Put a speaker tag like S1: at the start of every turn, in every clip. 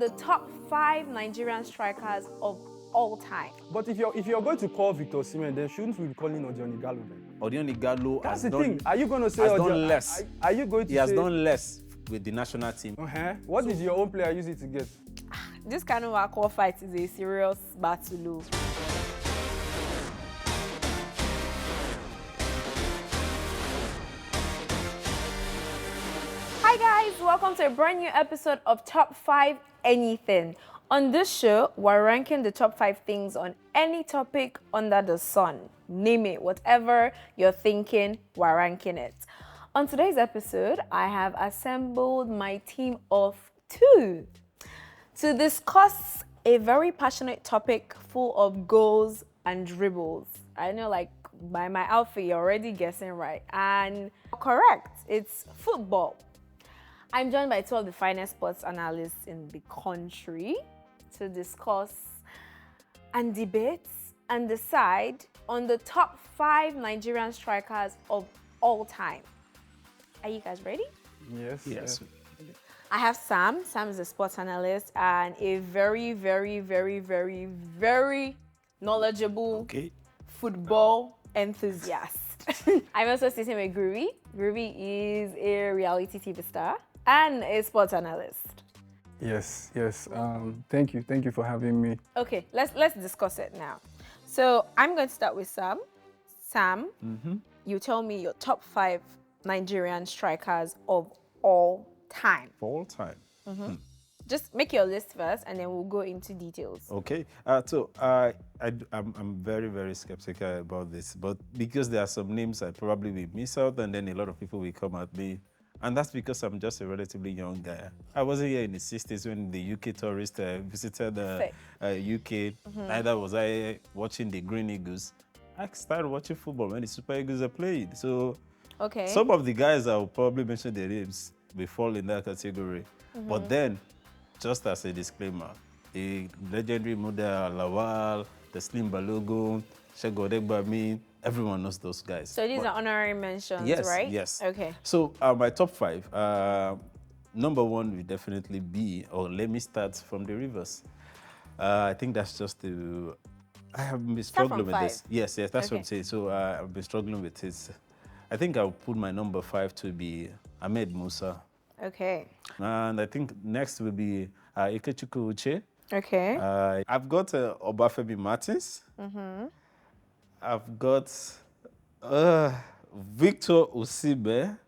S1: The top 5 Nigerian strikers of all time.
S2: But if you're going to call Victor Osimhen, then shouldn't we be calling Odion Igalo then?
S3: Odion Igalo
S2: That's
S3: has
S2: the thing. Are you going to say
S3: has
S2: Odion?
S3: done less.
S2: Are you going to
S3: He has
S2: say?
S3: done less with the national team.
S2: What did your own player use it to get?
S1: This kind of alcohol fight is a serious battle. Hi guys, welcome to a brand new episode of Top 5 Anything. On this show, we're ranking the top 5 things on any topic under the sun. Name it, whatever you're thinking, we're ranking it. On today's episode, I have assembled my team of 2 to discuss a very passionate topic full of goals and dribbles. I know, like, by my outfit, you're already guessing right. And correct, it's football. I'm joined by 2 of the finest sports analysts in the country to discuss and debate and decide on the top 5 Nigerian strikers of all time. Are you guys ready?
S2: Yes.
S3: Yes.
S1: I have Sam. Sam is a sports analyst and a very, very, very, very, very knowledgeable football enthusiast. I'm also sitting with Groovy. Groovy is a reality TV star and a sports analyst.
S2: Yes. Thank you for having me.
S1: Okay, let's discuss it now. So I'm going to start with Sam. Sam, you tell me your top 5 Nigerian strikers of all time.
S3: For all time.
S1: Just make your list first, and then we'll go into details.
S3: Okay. I'm very, very skeptical about this, but because there are some names I probably will miss out, and then a lot of people will come at me. And that's because I'm just a relatively young guy. I wasn't here in the 60s when the UK tourists visited UK. Neither was I watching the Green Eagles. I started watching football when the Super Eagles are played. So some of the guys I will probably mention their names will fall in that category. But then, just as a disclaimer, the legendary Muda Lawal, the Slim Balogun, Shego Odegbami, everyone knows those guys.
S1: So these are honorary mentions, right?
S3: Yes.
S1: Okay.
S3: So my top 5, number 1 will definitely be, or let me start from the reverse. I think that's just the, I have been struggling with this. Yes, that's what I'm saying. So I've been struggling with this. I think I'll put my number 5 to be Ahmed Musa.
S1: Okay.
S3: And I think next will be Ikechukwu Uche.
S1: Okay.
S3: I've got Obafemi Martins. I've got Victor Osimhen.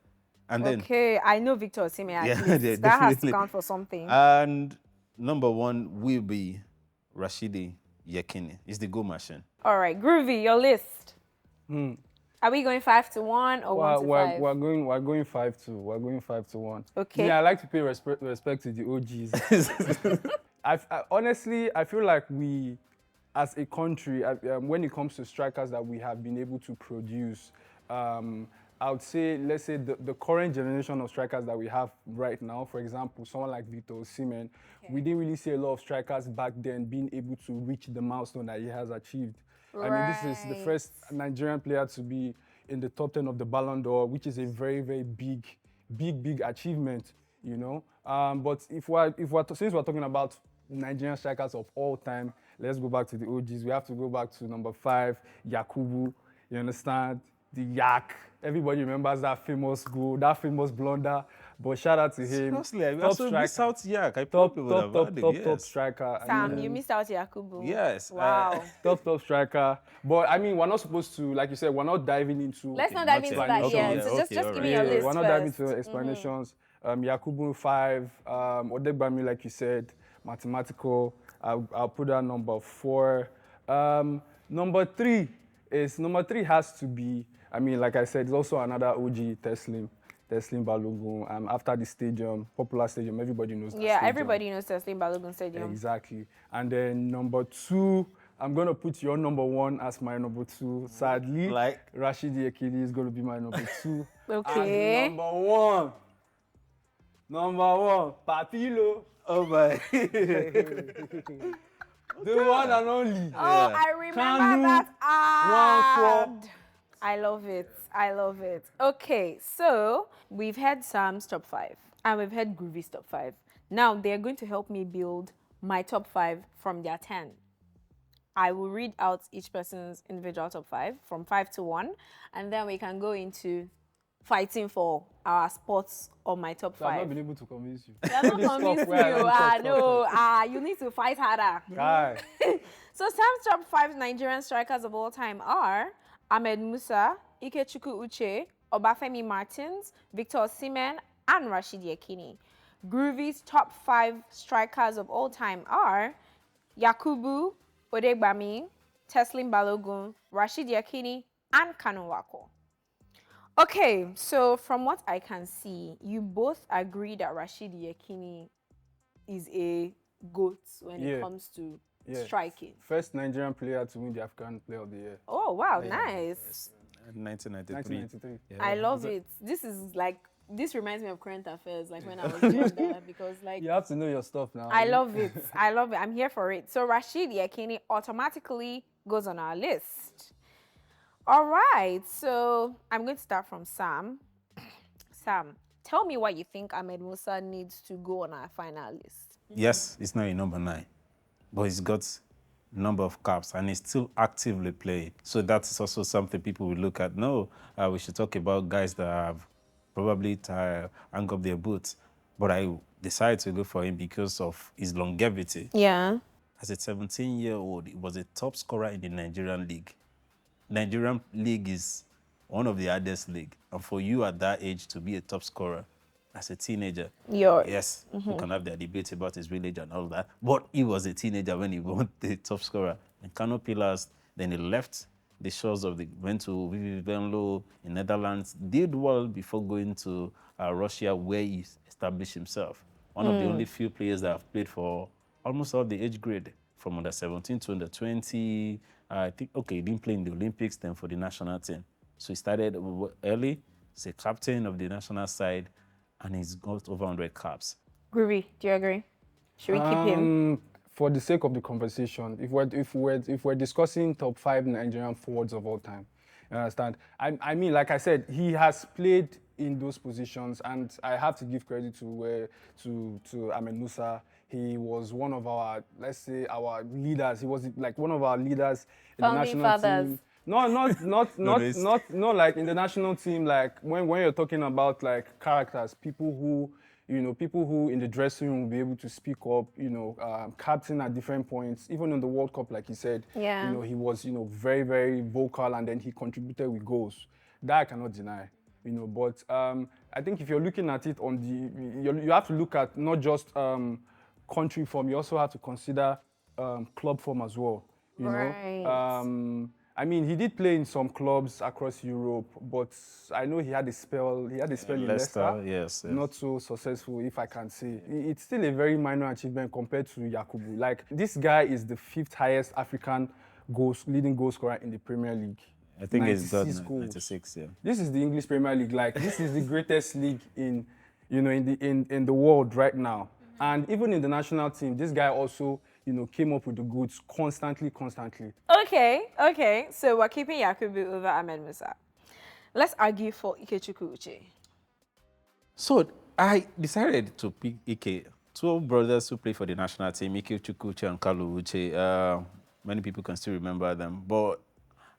S3: And then,
S1: okay, I know Victor Osimhen at least.
S3: yeah,
S1: that has to
S3: definitely.
S1: count for something.
S3: And number 1 will be Rashidi Yekini. It's the goal machine.
S1: All right, Groovy, your list. Are we going 5 to 1 or 1 to 5?
S2: We're going 5-2. We're going 5-1.
S1: Okay.
S2: Yeah, I like to pay respect to the OGs. I honestly feel like we, as a country, when it comes to strikers that we have been able to produce, I would say, let's say the current generation of strikers that we have right now, for example, someone like Victor Osimhen, we didn't really see a lot of strikers back then being able to reach the milestone that he has achieved.
S1: Right.
S2: I mean, this is the first Nigerian player to be in the top 10 of the Ballon d'Or, which is a very, very big achievement, you know. But since we're talking about Nigerian strikers of all time, let's go back to the OGs. We have to go back to number 5, Yakubu. You understand? The Yak. Everybody remembers that famous goal, that famous blunder. But shout out to him.
S3: Seriously, I also missed out Yak. I probably would have had it,
S2: top striker.
S1: Sam, you missed out Yakubu.
S3: Yes.
S1: Wow.
S2: Top striker. But I mean, we're not supposed to, like you said, we're not diving into.
S1: Let's not dive into that yet. So just give me your list
S2: we're not
S1: first.
S2: diving into explanations. Yakubu 5, Odegbami, like you said, mathematical. I'll put that number 4. Number 3 has to be, I mean, like I said, it's also another OG, Teslim Balogun. After the stadium, popular stadium, everybody knows that stadium.
S1: Everybody knows Teslim Balogun Stadium.
S2: Exactly. And then number 2, I'm going to put your number 1 as my number 2. Sadly, Rashidi Yekini is going to be my number 2.
S1: Okay.
S2: And number 1, Papilo.
S3: Oh my.
S2: The one and only.
S1: Oh, I remember that ad. I love it. Okay, so we've had Sam's top 5 and we've had Groovy's top 5. Now they're going to help me build my top 5 from their 10. I will read out each person's individual top 5 from 5 to 1, and then we can go into fighting for our spots on my top
S2: So I've
S1: 5.
S2: not been able to convince you.
S1: You're not convinced me. No, you need to fight harder.
S2: Guy.
S1: So Sam's top 5 Nigerian strikers of all time are Ahmed Musa, Ikechukwu Uche, Obafemi Martins, Victor Osimhen, and Rashidi Yekini. Groovy's top 5 strikers of all time are Yakubu Odegbami, Teslim Balogun, Rashid Yakini, and Kanu Wako. Okay, so from what I can see, you both agree that Rashid Yakini is a GOAT when it comes to striking.
S2: First Nigerian player to win the African Player of the Year.
S1: Oh, wow, nice.
S3: Yes. 1993.
S2: 1993.
S3: Yeah.
S1: I love it. This reminds me of current affairs, like when I was younger, because like
S2: You have to know your stuff now.
S1: I love it. I love it. I'm here for it. So Rashid Yakini automatically goes on our list. All right. So I'm going to start from Sam. Sam, tell me why you think Ahmed Musa needs to go on our final list.
S3: Yes, it's not a number 9, but he's got a number of caps and he's still actively playing. So that's also something people will look at. No, we should talk about guys that have probably hung up their boots. But I decided to go for him because of his longevity.
S1: Yeah.
S3: As a 17-year-old, he was a top scorer in the Nigerian league. Nigerian league is one of the hardest league. And for you at that age to be a top scorer as a teenager, yes, we can have the debate about his village and all that. But he was a teenager when he won the top scorer. And Kano Pillars, then he left the shores of went to Venlo in Netherlands, did well before going to Russia, where he established himself. One of the only few players that have played for almost all the age grade, from under 17 to under 20. I think, okay, he didn't play in the Olympics, then for the national team. So he started early, he's a captain of the national side, and he's got over 100 caps.
S1: Groovy, do you agree? Should we keep him?
S2: For the sake of the conversation, if we're discussing top 5 Nigerian forwards of all time, you understand? I mean, like I said, he has played in those positions, and I have to give credit to Ahmed Musa. He was one of our, let's say, our leaders. He was like one of our leaders in the national team. No, not like in the national team. Like when you're talking about like characters, people who in the dressing room will be able to speak up, captain at different points, even in the World Cup, like he said, he was, very, very vocal, and then he contributed with goals. That I cannot deny, but I think if you're looking at it you have to look at not just country form, you also have to consider club form as well,
S1: Right.
S2: I mean, he did play in some clubs across Europe, but I know he had a spell in Leicester.
S3: Yes.
S2: Not so successful, if I can say. It's still a very minor achievement compared to Yakubu. Like, this guy is the 5th highest African leading goal scorer in the Premier League.
S3: I think it's got
S2: 96,
S3: 96, yeah.
S2: This is the English Premier League. Like, this is the greatest league in the world right now. And even in the national team, this guy also, came up with the goods constantly.
S1: Okay. So we're keeping Yakubu over Ahmed Musa. Let's argue for Ikechukwu Uche.
S3: So I decided to pick Ike. 2 brothers who play for the national team, Ikechukwu Uche and Kalu Uche. Many people can still remember them. But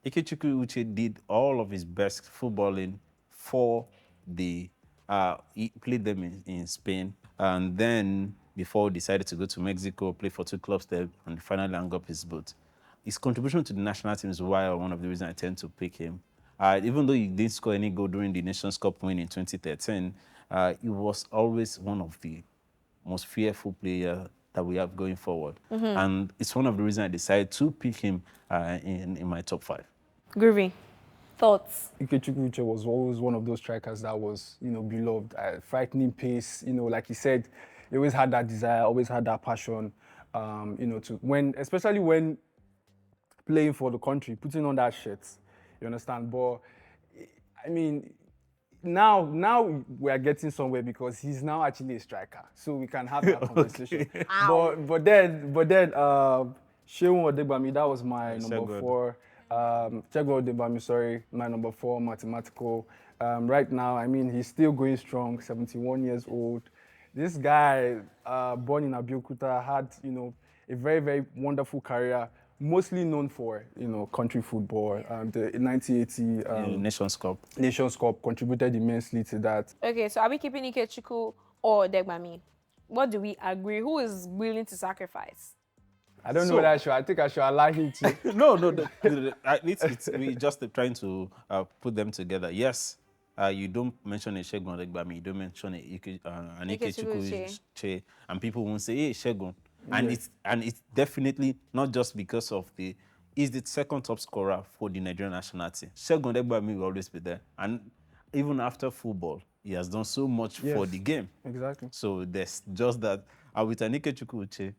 S3: Ikechukwu Uche did all of his best footballing for he played them in Spain. And then before he decided to go to Mexico, play for 2 clubs there, and finally hung up his boot. His contribution to the national team is why one of the reasons I tend to pick him. Even though he didn't score any goal during the Nations Cup win in 2013, he was always one of the most fearful players that we have going forward. And it's one of the reasons I decided to pick him in my top 5.
S1: Groovy, thoughts?
S2: Ikechukwu Uche was always one of those strikers that was, beloved. Frightening pace, like he said, he always had that desire, always had that passion, especially when playing for the country, putting on that shirt, you understand? But, I mean, now we are getting somewhere because he's now actually a striker, so we can have that conversation. But then, Shehu Odegbami, that was my number 4. Chego Odegbami, sorry, my number 4, mathematical. Right now, I mean, he's still going strong, 71 years old. This guy, born in Abeokuta, had, a very, very wonderful career, mostly known for, country football. The 1980
S3: Nations Cup.
S2: Nations Cup contributed immensely to that.
S1: Okay, so are we keeping Ikechukwu or Degbami? What do we agree? Who is willing to sacrifice?
S2: I don't know whether I think I should allow him to.
S3: No, we just trying to put them together. Yes, you don't mention a Shegun Odegbami, you don't mention an Ikechukwu Che, and people won't say, hey, Shegun. And it's definitely not just because of he's the second top scorer for the Nigerian national team. Shegun Odegbami will always be there. And even after football, he has done so much for the game.
S2: Exactly.
S3: So there's just that. With an Ikechukwu Che,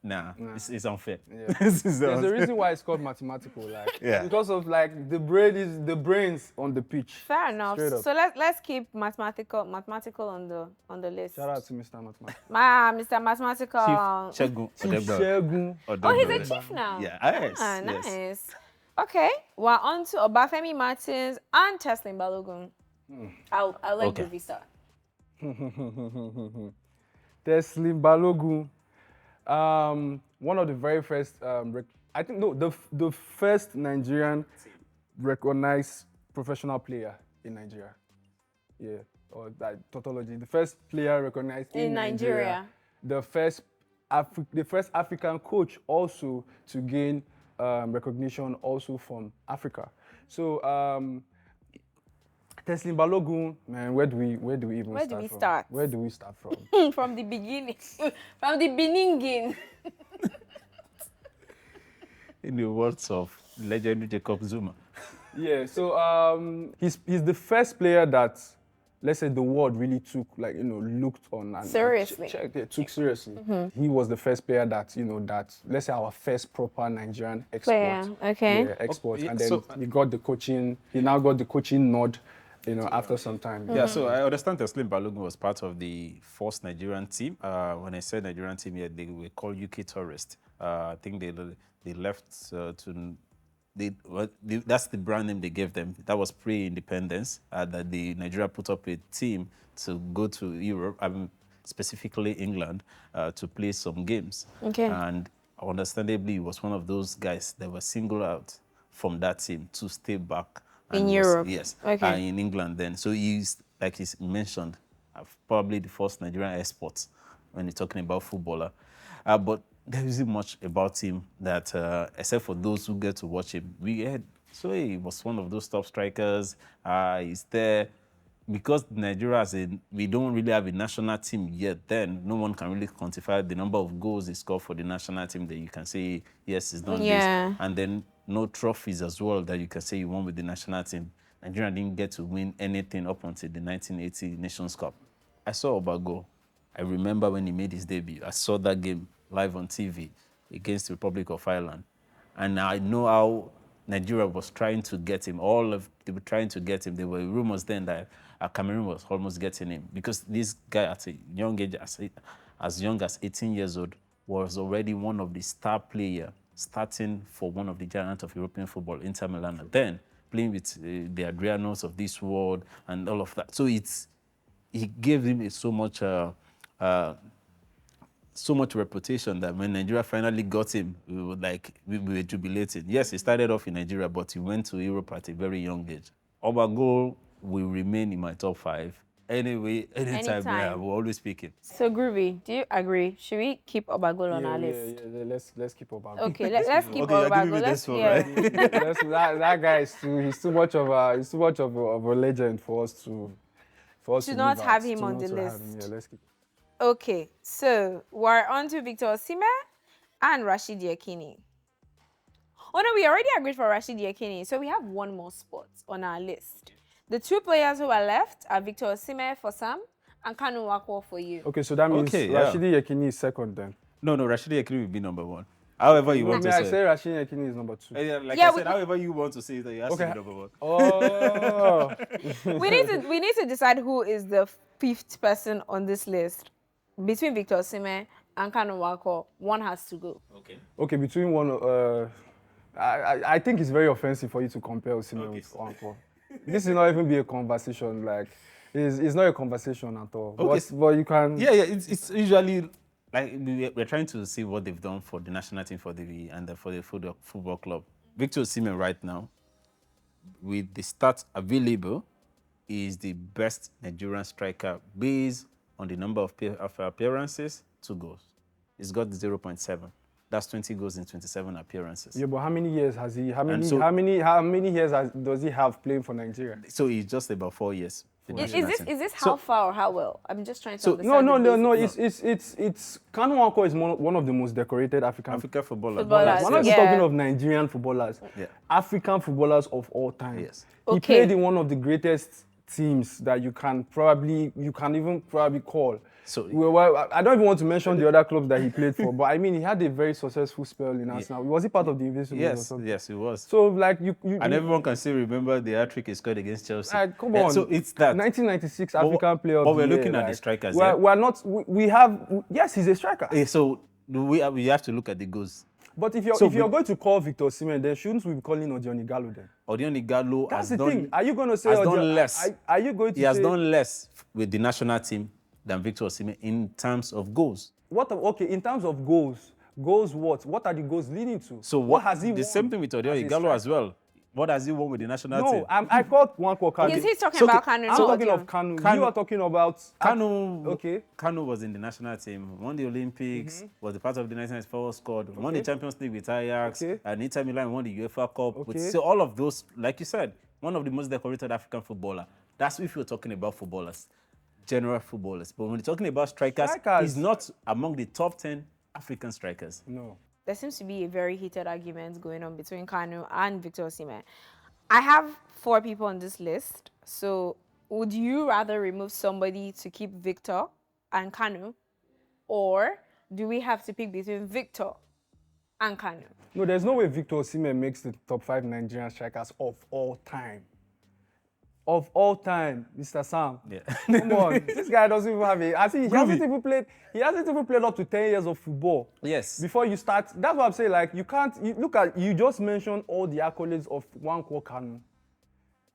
S3: it's unfair.
S2: Yeah. There's a reason why it's called mathematical, because of the brains on the pitch.
S1: Fair enough. So let's keep mathematical on the list.
S2: Shout out to Mr. Mathematical.
S1: Mr. Mathematical.
S3: Shegun
S2: Shegun.
S1: Oh, he's a chief now.
S3: Yeah.
S1: Nice.
S3: Yes.
S1: Okay, we're on to Obafemi Martins and Teslin Balogun. I'll let Groovy start.
S2: Teslin Balogun. One of the very first, the first Nigerian recognized professional player in Nigeria. Yeah, or that tautology. The first player recognized in Nigeria. The first African coach also to gain recognition also from Africa. So Teslin Balogun, man, where do we even start? Where do we start from?
S1: From the beginning, from the beginning.
S3: In the words of legend Jacob Zuma.
S2: Yeah, so he's the first player that, let's say, the world really took, looked on and
S1: seriously.
S2: Took seriously. He was the first player that, let's say, our first proper Nigerian export.
S1: Okay.
S2: Yeah, export. And then he got the coaching. He now got the coaching nod. After some time.
S3: Yeah, so I understand Teslin Balogun was part of the first Nigerian team. When I said Nigerian team, yeah, they were called UK Tourist. I think they left that's the brand name they gave them. That was pre-independence, that the Nigeria put up a team to go to Europe, specifically England, to play some games.
S1: Okay.
S3: And understandably, he was one of those guys that were singled out from that team to stay back.
S1: In Europe?
S3: Yes.
S1: Okay.
S3: In England then. So he's, like he's mentioned, probably the first Nigerian export when you're talking about footballer. But there isn't much about him that, except for those who get to watch him, we heard, so he was one of those top strikers. He's there. Because Nigeria, we don't really have a national team yet then, no one can really quantify the number of goals he scored for the national team that you can say, yes, he's done this. And then no trophies as well that you can say you won with the national team. Nigeria didn't get to win anything up until the 1980 Nations Cup. I saw Obago. I remember when he made his debut. I saw that game live on TV against the Republic of Ireland. And I know how Nigeria was trying to get him. They were trying to get him. There were rumors then that Cameroon was almost getting him because this guy at a young age, as young as 18 years old, was already one of the star players starting for one of the giants of European football, Inter Milan, and then playing with the Adrianos of this world and all of that. So he gave him so much reputation that when Nigeria finally got him, we were jubilating. Yes, he started off in Nigeria, but he went to Europe at a very young age. Obago will remain in my top 5. Anyway, anytime. Yeah, we'll always pick him.
S1: So Groovy, do you agree? Should we keep Obago on our list?
S2: Yeah, let's keep Obago.
S1: Okay, let's keep Obago.
S2: That guy he's too much of a legend for us to
S1: not have him on the list.
S2: Yeah, let's keep.
S1: Okay, so we're on to Victor Osimhen and Rashidi Yekini. Oh no, we already agreed for Rashidi Yekini, so we have one more spot on our list. The two players who are left are Victor Osimhen for Sam and Kanu Nwankwo for you.
S2: Okay, so that means Rashidi Yekini is second then.
S3: No, Rashidi Yekini will be number 1. However you want to say.
S2: I say Rashidi Yekini is number 2.
S3: I said, however you want to say that, you have to be number 1.
S2: Oh.
S1: we need to decide who is the 5th person on this list. Between Victor Osimhen and Kanu Nwankwo, one has to go.
S2: Okay, between one, I think it's very offensive for you to compare Osimhen with Nwankwo. This will not even be a conversation. It's not a conversation at all.
S3: Okay.
S2: But you can.
S3: Yeah, it's usually like we're trying to see what they've done for the national team for the football club. Victor Osimhen right now, with the stats available, is the best Nigerian striker based on the number of appearances, 2 goals. He's got 0.7. That's 20 goals in 27 appearances.
S2: Yeah, but how many years has he? How many years does he have playing for Nigeria?
S3: So he's just about 4 years.
S1: Is this how far or how well? I'm just trying to understand.
S2: No. It's Kanu Nwankwo is one of the most decorated African
S3: footballers.
S2: We're not even talking of Nigerian footballers.
S3: Yeah.
S2: African footballers of all time.
S3: Yes.
S2: He played in one of the greatest teams that you can even call.
S3: So
S2: well, I don't even want to mention the other clubs that he played for, but I mean, he had a very successful spell in Arsenal. Was he part of the Invincibles or something?
S3: Yes, he was.
S2: So, like,
S3: and everyone can still remember the hat-trick he scored against Chelsea.
S2: Come on.
S3: So it's that.
S2: 1996 African Player of the Year.
S3: But we're looking at the strikers.
S2: Yes, he's a striker.
S3: So we have to look at the goals.
S2: But if you're going to call Victor Osimhen, then shouldn't we be calling Odion Igalo then?
S3: Odion Igalo
S2: That's the thing. Are you going to say
S3: has done less?
S2: Are you going to say...
S3: He has done less with the national team than Victor Osimhen in terms of goals.
S2: Okay, in terms of goals what? What are the goals leading to?
S3: So what has he won? The same thing with Odion Igalo as well. What has he won with the national team?
S2: No, I called Nwankwo Kanu.
S1: Is he talking about Kanu?
S2: I'm talking of Kanu. You are talking about...
S3: Kanu.
S2: Okay.
S3: Kanu was in the national team, won the Olympics, was the part of the 1994 squad, won the Champions League with Ajax, and Inter Milan won the UEFA Cup. So all of those, like you said, one of the most decorated African footballer. That's if you're talking about footballers, general footballers. But when you're talking about strikers, he's not among the top 10 African strikers.
S2: No.
S1: There seems to be a very heated argument going on between Kanu and Victor Osimhen. I have 4 people on this list. So would you rather remove somebody to keep Victor and Kanu? Or do we have to pick between Victor and Kanu?
S2: No, there's no way Victor Osimhen makes the top 5 Nigerian strikers of all time. Of all time, Mr. Sam.
S3: Yeah.
S2: Come on, this guy doesn't even have a... I think he hasn't even played up to 10 years of football.
S3: Yes.
S2: Before you start, that's what I'm saying. Like, you just mentioned all the accolades of Nwankwo Kanu,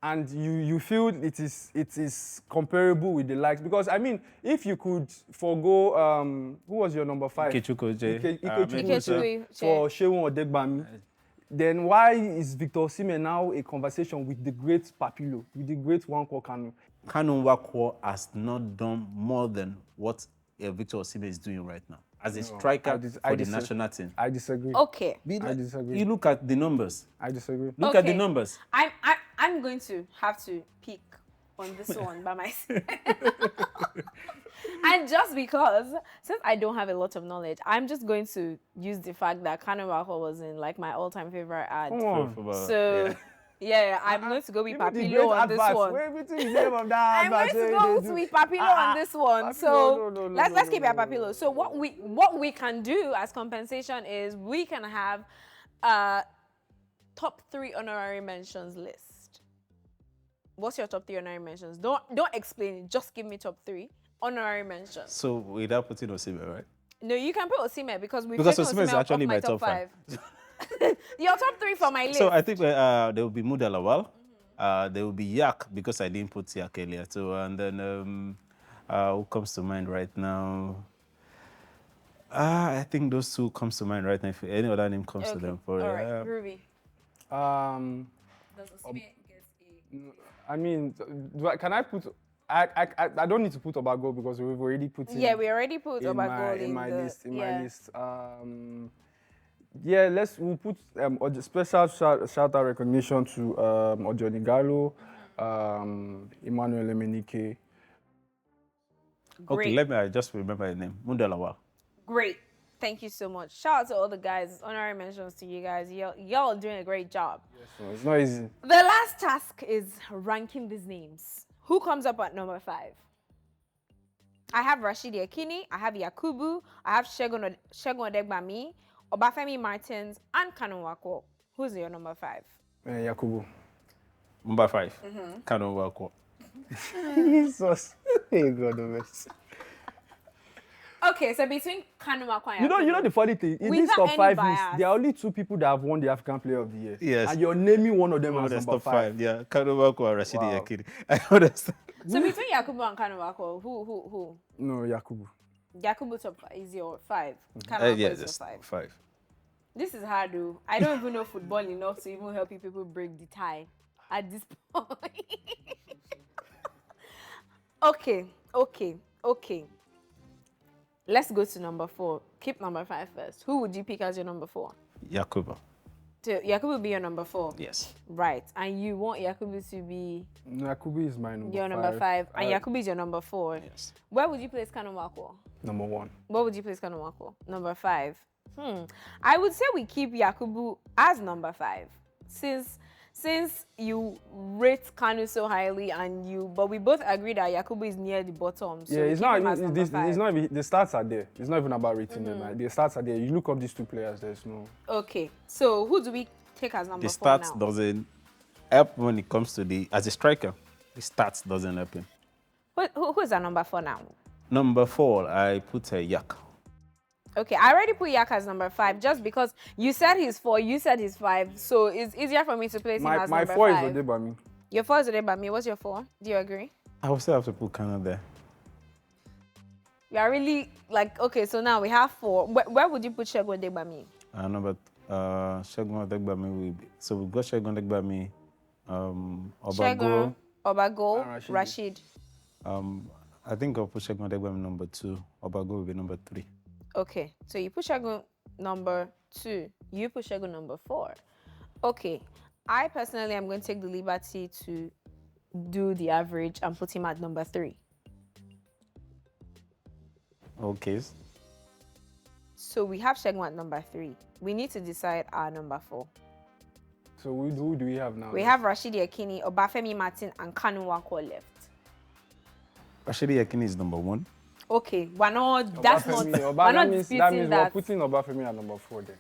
S2: and you feel it is comparable with the likes. Because I mean, if you could forgo who was your number 5?
S1: Ikechukwu
S2: for Seun Odegbami. Then why is Victor Osimhen now a conversation with the great Papilo, with the great Nwankwo Kanu?
S3: Kanu Nwankwo has not done more than what Victor Osimhen is doing right now as a striker for the national team.
S2: I disagree.
S1: Okay.
S2: I disagree.
S3: You look at the numbers.
S2: I disagree.
S3: Look at the numbers.
S1: I'm going to have to pick on this one by myself. And just because, since I don't have a lot of knowledge, I'm just going to use the fact that Kanu Nwankwo was in like my all-time favorite ad.
S2: Come on.
S1: So, yeah, I'm going to go with Papilo on this one. I'm going to go with Papilo on this one. So let's keep it at Papilo. So what we can do as compensation is we can have a top 3 honorary mentions list. What's your top 3 honorary mentions? Don't explain it. Just give me top 3 honorary mentions.
S3: So without putting Osimhen, right?
S1: No, you can put Osimhen because
S3: Osimhen is actually my top 5.
S1: Your top 3 for my list.
S3: So I think there will be Muda Lawal. There will be Yak because I didn't put Yak earlier too. And then who comes to mind right now? I think those 2 comes to mind right now. If any other name comes to them,
S1: all right, Groovy. Does Osimhen get a?
S2: I mean, can I put? I don't need to put Obago because we've already put it.
S1: Yeah, we already put Obago
S2: in my list. My list. Yeah, we'll put special shout-out recognition to Odion Igalo, Emmanuel Emenike.
S3: Okay, I just remember his name. Mundalawa.
S1: Great. Thank you so much. Shout out to all the guys. Honorary mentions to you guys. Y'all are doing a great job.
S2: Yes, so it's not easy.
S1: The last task is ranking these names. Who comes up at number 5? I have Rashidi Akini, I have Yakubu, I have Segun Odegbami, Obafemi Martins, and Kanu Nwankwo. Who's your number 5?
S2: Yakubu.
S3: Number 5. Kanu Nwankwo.
S2: Jesus. Hey, God of mercy.
S1: Okay, so between Kanu Nwankwo and Yakubu.
S2: You know the funny thing? In this top 5 list, there are only 2 people that have won the African Player of the Year.
S3: Yes.
S2: And you're naming one of them as number 5.
S3: Yeah, Kanu Nwankwo and Rashidi Yakini. I understand.
S1: So between Yakubu and Kanawako, who?
S2: No, Yakubu.
S1: Yakubu top 5 is your 5. Kanawako
S3: Yeah,
S1: is your
S3: just
S1: 5.
S3: 5.
S1: This is hard, though. I don't even know football enough to even help you people break the tie at this point. Okay. Let's go to number 4. Keep number 5 first. Who would you pick as your number 4?
S3: Yakubu.
S1: So Yakubu be your number 4?
S3: Yes.
S1: Right. And you want Yakubu to be
S2: Yakubu is my number
S1: your number 5. And Yakubu is your number 4.
S3: Yes.
S1: Where would you place Kanawako?
S2: number 1.
S1: Where would you place Kanawako? Number 5. I would say we keep Yakubu as number 5. Since you rate Kanu so highly but we both agree that Yakubu is near the bottom. So
S2: Yeah,
S1: we
S2: it's
S1: keep
S2: not.
S1: him as number 5.
S2: It's not. The stats are there. It's not even about rating them. Like, the stats are there. You look up these two players. There's no.
S1: Okay. So who do we take as number
S3: The
S1: 4
S3: stats
S1: now?
S3: doesn't help when it comes to as a striker. The stats doesn't help him.
S1: Who is our number 4 now?
S3: Number 4, I put Yak.
S1: Okay, I already put Yak as number 5 just because you said he's 4, you said he's 5, so it's easier for me to place him as
S2: My
S1: number
S2: 4
S1: 5.
S2: is Adeyemi.
S1: Your 4 is Adeyemi. What's your 4? Do you agree?
S3: I will still have to put Kana there.
S1: You are really like, okay, so now we have 4. Where would you put Segun Adeyemi?
S3: Number Segun Odegbami will be. So we've got Segun Odegbami,
S1: Segun,
S3: Obago.
S1: Obago,
S2: And
S1: Rashid.
S3: I think I'll put Segun Odegbami number 2. Obago will be number 3.
S1: Okay, so you put Segun number 2. You put Segun number 4. Okay, I personally am going to take the liberty to do the average and put him at number 3.
S3: Okay.
S1: So we have Segun at number 3. We need to decide our number 4.
S2: So who do we have now?
S1: We have Rashidi Ekini, Obafemi Martin, and Kanu Wako left.
S3: Rashidi Yakini is number 1.
S1: Okay, we're not. That's not. We're not
S2: that means
S1: disputing that.
S2: we're putting Obafemi at number 4 then.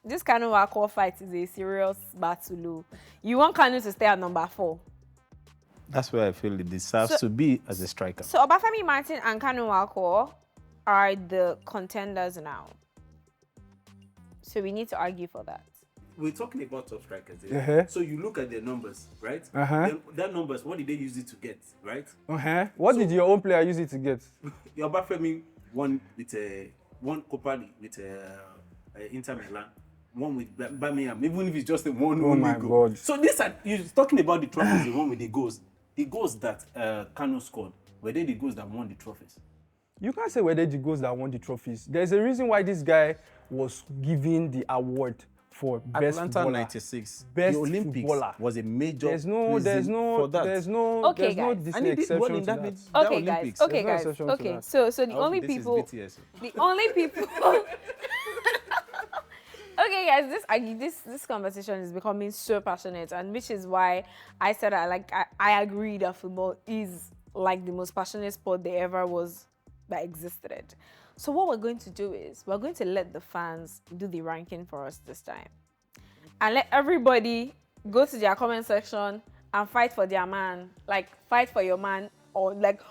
S1: This Kanu Wako fight is a serious battle. You want Kanu to stay at number 4.
S3: That's where I feel it deserves to be as a striker.
S1: So Obafemi Martin and Kanu Wako are the contenders now. So we need to argue for that.
S4: We're talking about top strikers. So you look at their numbers, right? That numbers, what did they use it to get, right?
S2: What did your own player use it to get?
S4: Your Obafemi won with one Copa with Inter Milan, one with Birmingham, even if it's just a one.
S2: Oh my
S4: goal.
S2: God!
S4: So this you're talking about the trophies, the one with the goals. The goals that Kano scored were they the goals that won the trophies?
S2: You can't say whether the goals that won the trophies. There's a reason why this guy was given the award for best
S3: Atlanta
S2: footballer.
S3: 96.
S2: Best
S3: the Olympics
S2: footballer.
S3: was a major.
S2: There's no
S3: Okay,
S2: there's no this
S3: and he did well
S2: exception
S3: in
S2: to
S3: that.
S2: that.
S3: that
S1: Okay, guys.
S3: Olympics.
S1: Okay,
S2: There's no
S1: guys.
S2: exception to
S1: Okay,
S2: that.
S1: so the only
S3: This
S1: people,
S3: is BTS.
S1: the only people. Okay, guys, this conversation is becoming so passionate, and which is why I said I agree that football is like the most passionate sport there ever was that existed. So what we're going to do is we're going to let the fans do the ranking for us this time, and let everybody go to their comment section and fight for their man, like fight for your man, or like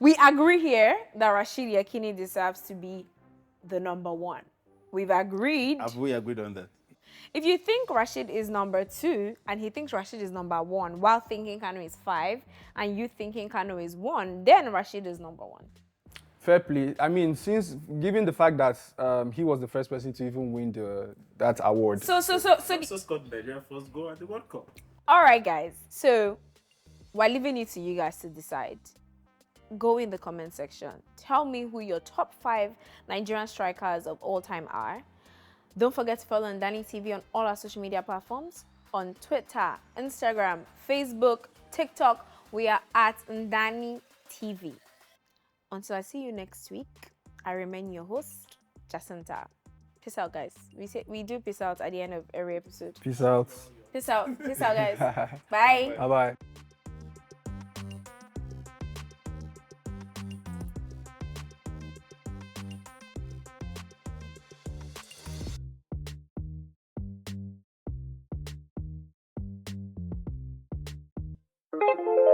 S1: we agree here that Rashid Yakini deserves to be the number 1. We've agreed.
S3: Have we agreed on that?
S1: If you think Rashid is number 2 and he thinks Rashid is number 1 while thinking Kano is 5 and you thinking Kano is 1, then Rashid is number 1.
S2: Fair play. I mean, given the fact that he was the first person to even win that award.
S1: So
S4: Also scored Nigeria's first goal at the World Cup.
S1: all right, guys. So we're leaving it to you guys to decide. Go in the comment section. Tell me who your top 5 Nigerian strikers of all time are. Don't forget to follow NdaniTV on all our social media platforms. On Twitter, Instagram, Facebook, TikTok, we are at NdaniTV. Until I see you next week, I remain your host, Jacinta. Peace out, guys. We do peace out at the end of every episode.
S2: Peace out.
S1: Peace out, guys. Bye.
S2: Bye-bye.
S1: Bye.